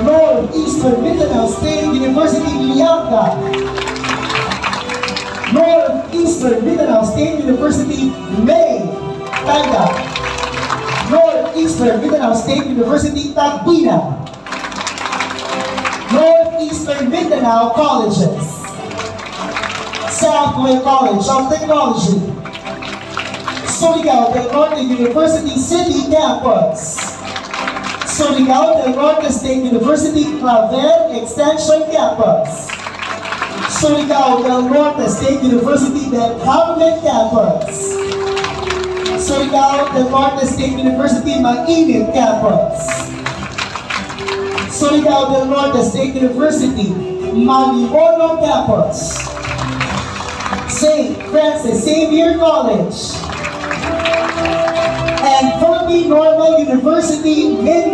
Northeastern Mindanao State University, Lianga. Northeastern Mindanao State University, May, Tanga. Northeastern Mindanao State University, Tagbina. Northeastern Mindanao Colleges. Southway College of Technology. Surigao del Norte University City Campus. Surigao del Norte State University Clavel Extension Campus. Surigao del Norte State University del Carmen Campus. Surigao del Norte State University Mainit Campus. Surigao del Norte State University Maliboro Campus. St. Francis Xavier College. And Philippine Normal University, Mindanao.